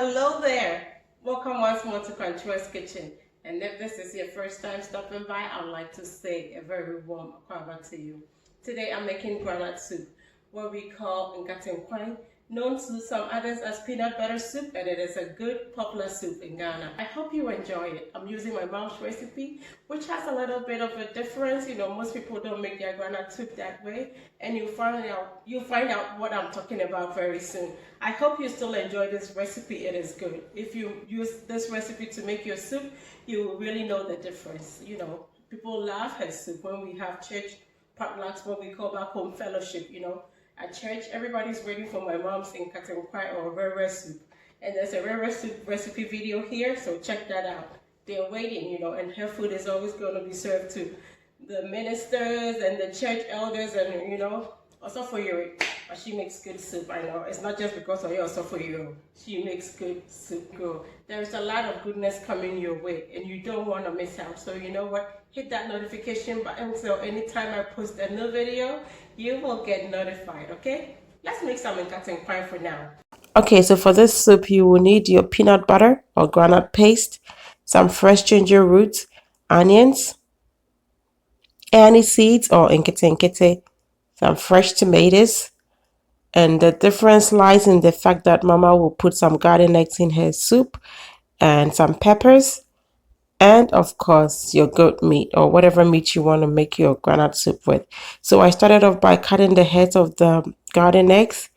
Hello there. Welcome once more to Controls Kitchen. And if this is your first time stopping by, I'd like to say a very warm welcome to you. Today I'm making groundnut soup, what we call nkatenkwan, known to some others as peanut butter soup, and it is a good popular soup in Ghana. I hope you enjoy it. I'm using my mom's recipe, which has a little bit of a difference. Most people don't make their groundnut soup that way, and you'll find out what I'm talking about very soon. I hope you still enjoy this recipe. It is good. If you use this recipe to make your soup, you will really know the difference. People love her soup when we have church potlucks, what we call back home fellowship. At church, everybody's waiting for my mom's nkatenkwan or rare soup. And there's a rare soup recipe video here, so check that out. They're waiting, and her food is always going to be served to the ministers and the church elders, and also for you. But she makes good soup, I know. It's not just because of you, also for you. She makes good soup, girl. There's a lot of goodness coming your way, and you don't want to miss out. So you know what? Hit that notification button so anytime I post a new video, you will get notified, okay? Let's make some nkatenkwan for now. Okay, so for this soup, you will need your peanut butter or groundnut paste, some fresh ginger roots, onions, aniseed or nkitinkiti, some fresh tomatoes. And the difference lies in the fact that Mama will put some garden eggs in her soup and some peppers. And of course, your goat meat or whatever meat you want to make your groundnut soup with. So I started off by cutting the heads of the garden eggs,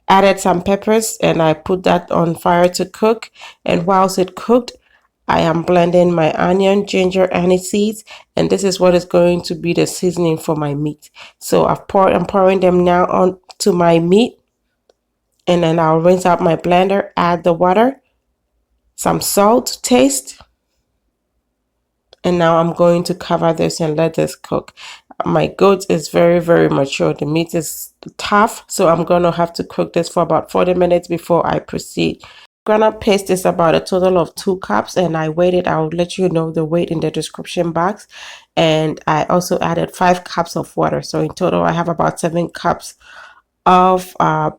added some peppers, and I put that on fire to cook. And whilst it cooked, I am blending my onion, ginger, aniseed, and this is what is going to be the seasoning for my meat. So I'm pouring them now onto my meat, and then I'll rinse out my blender, add the water, some salt to taste, and now I'm going to cover this and let this cook. My goat is very, very mature. The meat is tough, so I'm going to have to cook this for about 40 minutes before I proceed. Groundnut paste is about a total of 2 cups, and I weighed it. I'll let you know the weight in the description box. And I also added 5 cups of water. So in total, I have about 7 cups of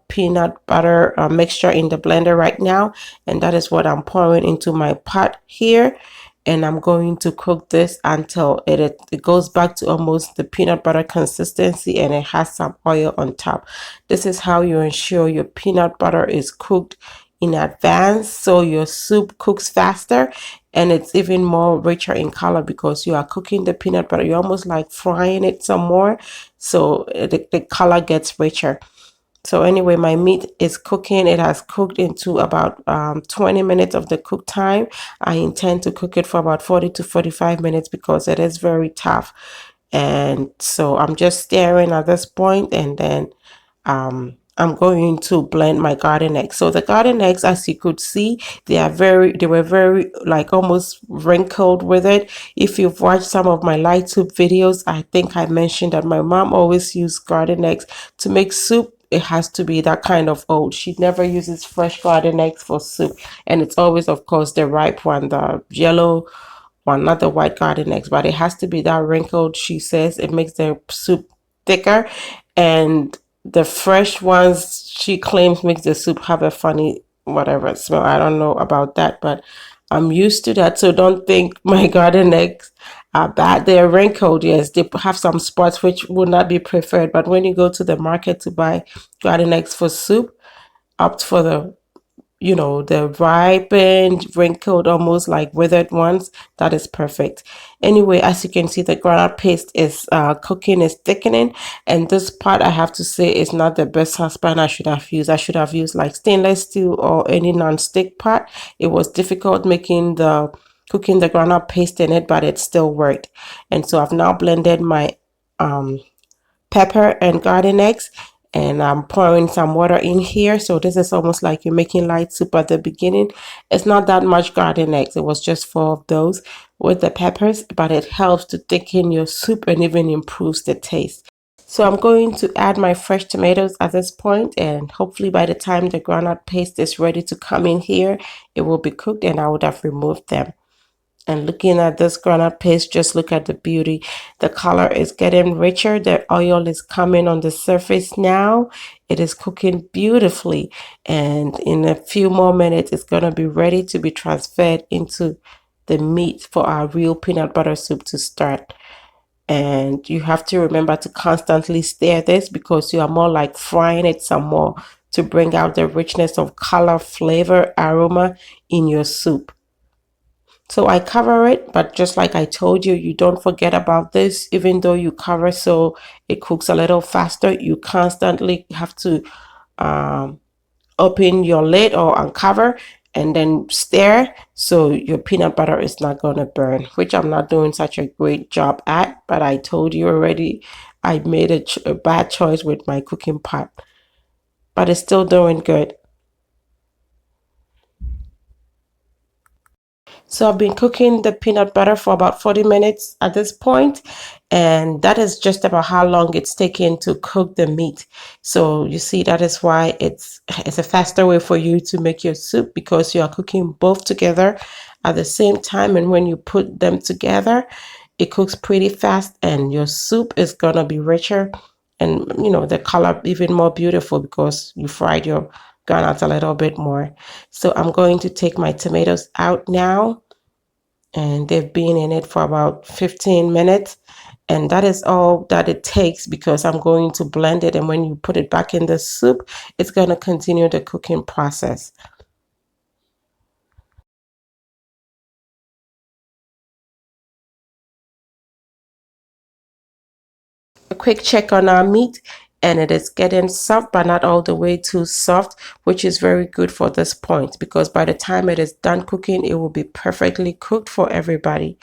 peanut butter mixture in the blender right now. And that is what I'm pouring into my pot here. And I'm going to cook this until it goes back to almost the peanut butter consistency and it has some oil on top. This is how you ensure your peanut butter is cooked in advance, so your soup cooks faster and it's even more richer in color because you are cooking the peanut butter. You're almost like frying it some more, so the color gets richer. So anyway, my meat is cooking. It has cooked into about 20 minutes of the cook time. I intend to cook it for about 40 to 45 minutes because it is very tough. And so I'm just stirring at this point, and then I'm going to blend my garden eggs. So the garden eggs, as you could see, they were very like almost wrinkled with it. If you've watched some of my light soup videos, I think I mentioned that my mom always used garden eggs to make soup. It has to be that kind of old. She never uses fresh garden eggs for soup, and it's always, of course, the ripe one, the yellow one, not the white garden eggs, but it has to be that wrinkled. She says it makes the soup thicker, and the fresh ones she claims makes the soup have a funny whatever smell. I don't know about that, but I'm used to that. So don't think my garden eggs are bad. They're wrinkled, yes. They have some spots which would not be preferred. But when you go to the market to buy garden eggs for soup, opt for the the ripened, wrinkled, almost like withered ones. That is perfect. Anyway, as you can see, the groundnut paste is cooking, is thickening, and this part I have to say is not the best saucepan I should have used. I should have used like stainless steel or any non-stick pot. It was difficult cooking the groundnut paste in it, but it still worked. And so I've now blended my pepper and garden eggs, and I'm pouring some water in here. So this is almost like you're making light soup at the beginning. It's not that much garden eggs. It was just 4 of those with the peppers, but it helps to thicken your soup and even improves the taste. So I'm going to add my fresh tomatoes at this point, and hopefully by the time the groundnut paste is ready to come in here, it will be cooked and I would have removed them. And looking at this groundnut paste, just look at the beauty. The color is getting richer. The oil is coming on the surface now. It is cooking beautifully, and in a few more minutes it's going to be ready to be transferred into the meat for our real peanut butter soup to start. And you have to remember to constantly stir this because you are more like frying it some more to bring out the richness of color, flavor, aroma in your soup. So I cover it, but just like I told you, you don't forget about this. Even though you cover so it cooks a little faster, you constantly have to um, open your lid or uncover and then stir so your peanut butter is not going to burn, which I'm not doing such a great job at. But I told you already, I made a bad choice with my cooking pot, but it's still doing good. So I've been cooking the peanut butter for about 40 minutes at this point, and that is just about how long it's taken to cook the meat. So you see, that is why it's a faster way for you to make your soup, because you are cooking both together at the same time, and when you put them together, it cooks pretty fast and your soup is gonna be richer, and the color even more beautiful because you fried your groundnuts a little bit more. So I'm going to take my tomatoes out now, and they've been in it for about 15 minutes. And that is all that it takes, because I'm going to blend it. And when you put it back in the soup, it's going to continue the cooking process. A quick check on our meat, and it is getting soft, but not all the way too soft, which is very good for this point, because by the time it is done cooking, it will be perfectly cooked for everybody.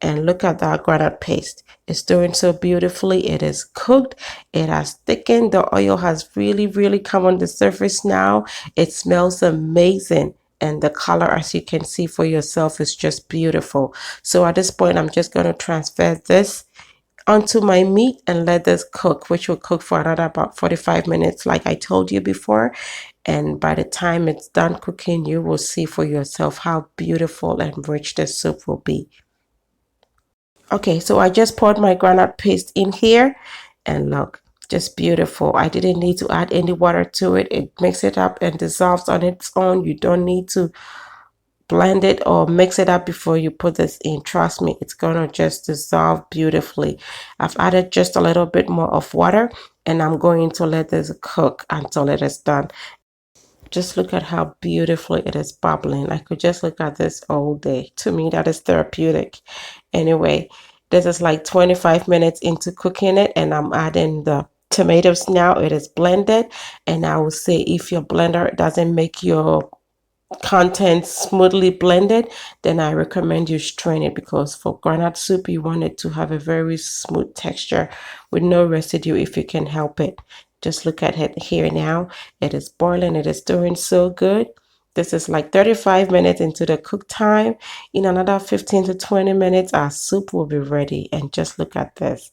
And look at that groundnut paste. It's doing so beautifully. It is cooked. It has thickened. The oil has really, really come on the surface now. It smells amazing. And the color, as you can see for yourself, is just beautiful. So at this point, I'm just going to transfer this onto my meat and let this cook, which will cook for another about 45 minutes, like I told you before. And by the time it's done cooking, you will see for yourself how beautiful and rich the soup will be. Okay, so I just poured my groundnut paste in here, and look, just beautiful. I didn't need to add any water to it. It mixes it up and dissolves on its own. You don't need to blend it or mix it up before you put this in. Trust me, it's gonna just dissolve beautifully. I've added just a little bit more of water, and I'm going to let this cook until it is done. Just look at how beautifully it is bubbling. I could just look at this all day. To me, that is therapeutic. Anyway, this is like 25 minutes into cooking it, and I'm adding the tomatoes now. It is blended, and I will say, if your blender doesn't make your content smoothly blended, then I recommend you strain it, because for groundnut soup you want it to have a very smooth texture with no residue if you can help it. Just look at it here now. It is boiling. It is doing so good. This is like 35 minutes into the cook time. In another 15 to 20 minutes, our soup will be ready. And just look at this.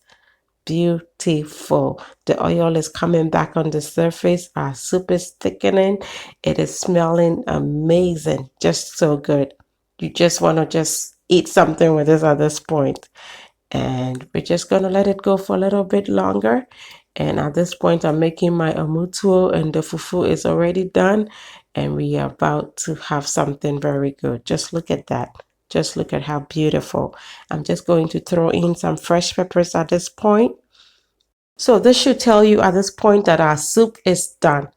Beautiful. The oil is coming back on the surface. Our soup is thickening. It is smelling amazing. Just so good. You just want to just eat something with this at this point. And we're just going to let it go for a little bit longer. And at this point, I'm making my omutuo, and the fufu is already done. And we are about to have something very good. Just look at that. Just look at how beautiful. I'm just going to throw in some fresh peppers at this point. So this should tell you at this point that our soup is done,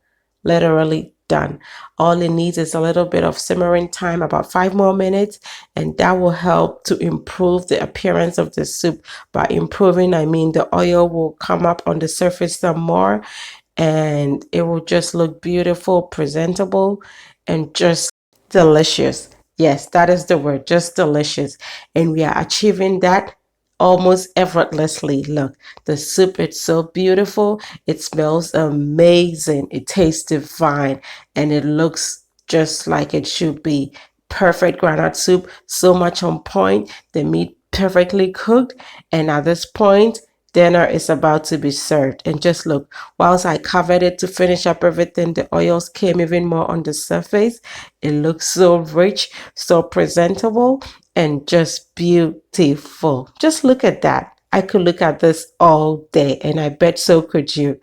literally done. All it needs is a little bit of simmering time, about 5 more minutes, and that will help to improve the appearance of the soup. By improving, I mean the oil will come up on the surface some more, and it will just look beautiful, presentable, and just delicious. Yes, that is the word, just delicious. And we are achieving that almost effortlessly. Look, the soup is so beautiful. It smells amazing. It tastes divine, and it looks just like it should be. Perfect groundnut soup, so much on point. The meat perfectly cooked, and at this point, dinner is about to be served. And just look, whilst I covered it to finish up everything, the oils came even more on the surface. It looks so rich, so presentable, and just beautiful. Just look at that. I could look at this all day, and I bet so could you.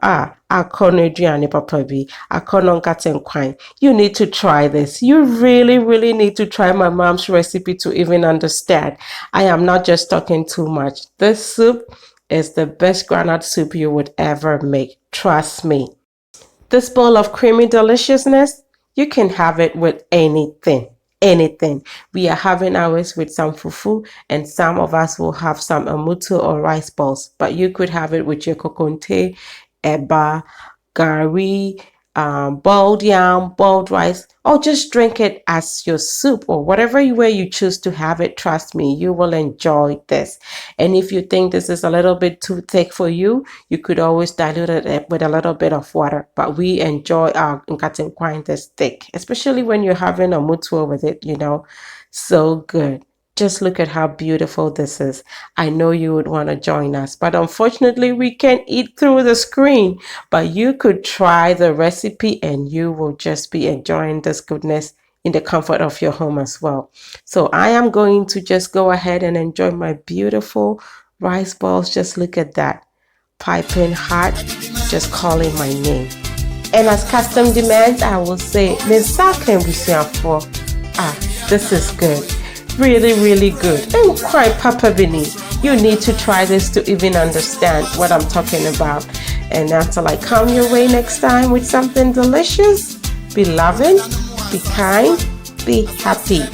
akono aduane papa bi, akono nkatenkwan. You need to try this. You really, really need to try my mom's recipe to even understand. I am not just talking too much. This soup is the best groundnut soup you would ever make. Trust me. This bowl of creamy deliciousness, you can have it with anything. Anything. We are having ours with some fufu, and some of us will have some amuto or rice balls, but you could have it with your kokonte, eba, gari, boiled yam, boiled rice, or just drink it as your soup or whatever way you choose to have it. Trust me, you will enjoy this. And if you think this is a little bit too thick for you, you could always dilute it with a little bit of water. But we enjoy our nkatenkwan this thick, especially when you're having a mutuo with it, you know. So good. Just look at how beautiful this is. I know you would want to join us, but unfortunately we can't eat through the screen. But you could try the recipe and you will just be enjoying this goodness in the comfort of your home as well. So I am going to just go ahead and enjoy my beautiful rice balls. Just look at that. Piping hot, just calling my name. And as custom demands, I will say, this is good. Really, really good. And quite Papa Bini. You need to try this to even understand what I'm talking about. And until I come your way next time with something delicious, be loving, be kind, be happy.